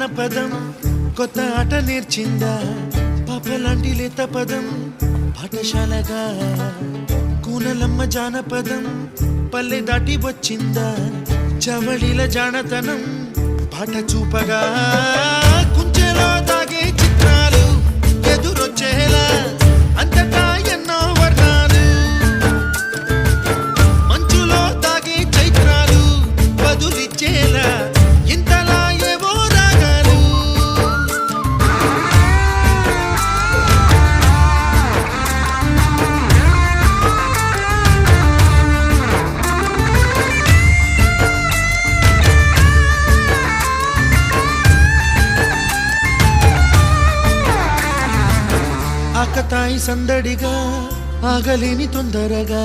జానపదం కొత్త ఆట నేర్చిందా పాపలాంటి లేత పదం పాఠశాలగా కూనలమ్మ జానపదం పల్లె దాటి వచ్చిందా చవళిల జానతనం పాట చూపగా కుంచెలో దాగే చిత్రాలు ఎదురొచ్చేలా అంతటా ఎన్నో వర్ణాలు మంచులో దాగే చైత్రాలు బదులిచ్చేలా ఇంతలా ఏవో రాగాలు ఆకతాయి సందడిగా ఆగలేని తొందరగా